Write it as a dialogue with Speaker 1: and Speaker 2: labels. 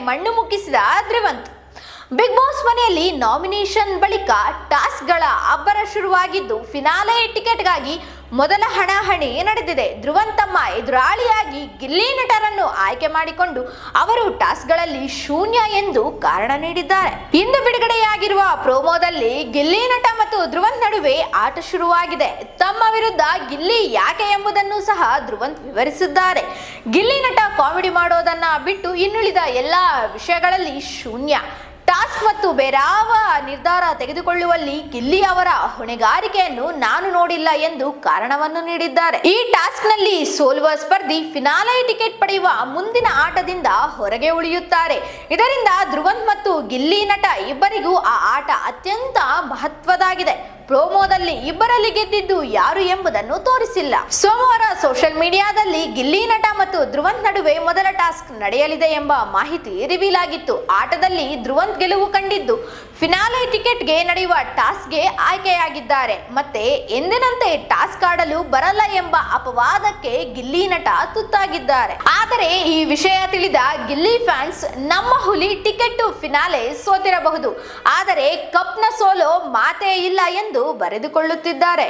Speaker 1: ಮಣ್ಣು ಮುಕ್ಕಿಸಿದ Dhruvanth. Big boss ಮನೆಯಲ್ಲಿ nomination ಬಳಿಕ ಟಾಸ್ಕ್ಗಳ ಅಬ್ಬರ ಶುರುವಾಗಿದ್ದು, ಫಿನಾಲೆ ಟಿಕೆಟ್ಗಾಗಿ ಮೊದಲ ಹಣಾಹಣಿ ನಡೆದಿದೆ. ಧ್ರುವಂತ್ ತಮ್ಮ ಎದುರಾಳಿಯಾಗಿ ಗಿಲ್ಲಿ ನಟರನ್ನು ಆಯ್ಕೆ ಮಾಡಿಕೊಂಡು ಅವರು ಟಾಸ್ಕ್ಗಳಲ್ಲಿ ಶೂನ್ಯ ಎಂದು ಕಾರಣ ನೀಡಿದ್ದಾರೆ. ಇಂದು ಬಿಡುಗಡೆಯಾಗಿರುವ ಪ್ರೋಮೋದಲ್ಲಿ ಗಿಲ್ಲಿ ನಟ ಮತ್ತು ಧ್ರುವಂತ್ ನಡುವೆ ಆಟ ಶುರುವಾಗಿದೆ. ತಮ್ಮ ವಿರುದ್ಧ ಗಿಲ್ಲಿ ಯಾಕೆ ಎಂಬುದನ್ನು ಸಹ ಧ್ರುವಂತ್ ವಿವರಿಸಿದ್ದಾರೆ. ಗಿಲ್ಲಿ ನಟ ಕಾಮಿಡಿ ಮಾಡೋದನ್ನ ಬಿಟ್ಟು ಇನ್ನುಳಿದ ಎಲ್ಲಾ ವಿಷಯಗಳಲ್ಲಿ ಶೂನ್ಯ. ಟಾಸ್ಕ್ ಮತ್ತು ಬೇರಾವ ನಿರ್ಧಾರ ತೆಗೆದುಕೊಳ್ಳುವಲ್ಲಿ ಗಿಲ್ಲಿ ಅವರ ಹೊಣೆಗಾರಿಕೆಯನ್ನು ನಾನು ನೋಡಿಲ್ಲ ಎಂದು ಕಾರಣವನ್ನು ನೀಡಿದ್ದಾರೆ. ಈ ಟಾಸ್ಕ್ ನಲ್ಲಿ ಸೋಲುವ ಸ್ಪರ್ಧಿ ಫಿನಾಲೆ ಟಿಕೆಟ್ ಪಡೆಯುವ ಮುಂದಿನ ಆಟದಿಂದ ಹೊರಗೆ ಉಳಿಯುತ್ತಾರೆ. ಇದರಿಂದ ಧ್ರುವಂತ್ ಮತ್ತು ಗಿಲ್ಲಿ ನಟ ಇಬ್ಬರಿಗೂ ಆ ಆಟ ಅತ್ಯಂತ ಮಹತ್ವದಾಗಿದೆ. ಪ್ರೋಮೋದಲ್ಲಿ ಇಬ್ಬರಲ್ಲಿ ಗೆದ್ದಿದ್ದು ಯಾರು ಎಂಬುದನ್ನು ತೋರಿಸಿಲ್ಲ. ಸೋಮವಾರ ಸೋಷಿಯಲ್ ಮೀಡಿಯಾದಲ್ಲಿ ಗಿಲ್ಲಿ ನಟ ಮತ್ತು ಧ್ರುವಂತ್ ನಡುವೆ ಮೊದಲ ಟಾಸ್ಕ್ ನಡೆಯಲಿದೆ ಎಂಬ ಮಾಹಿತಿ ರಿವೀಲ್ ಆಗಿತ್ತು. ಆಟದಲ್ಲಿ ಧ್ರುವಂತ್ ಗೆಲುವು ಕಂಡಿದ್ದು ಫಿನಾಲೆ ಟಿಕೆಟ್ಗೆ ನಡೆಯುವ ಟಾಸ್ಕ್ಗೆ ಆಯ್ಕೆಯಾಗಿದ್ದಾರೆ. ಮತ್ತೆ ಎಂದಿನಂತೆ ಟಾಸ್ಕ್ ಆಡಲು ಬರಲ್ಲ ಎಂಬ ಅಪವಾದಕ್ಕೆ ಗಿಲ್ಲಿ ನಟ ತುತ್ತಾಗಿದ್ದಾರೆ. ಆದರೆ ಈ ವಿಷಯ ತಿಳಿದ ಗಿಲ್ಲಿ ಫ್ಯಾನ್ಸ್ ನಮ್ಮ ಹುಲಿ ಟಿಕೆಟ್ ಫಿನಾಲೆ ಸೋತಿರಬಹುದು, ಆದರೆ ಕಪ್ನ ಸೋಲೋ ಮಾತೇ ಇಲ್ಲ ಎಂದು ಬರೆದುಕೊಳ್ಳುತ್ತಿದ್ದಾರೆ.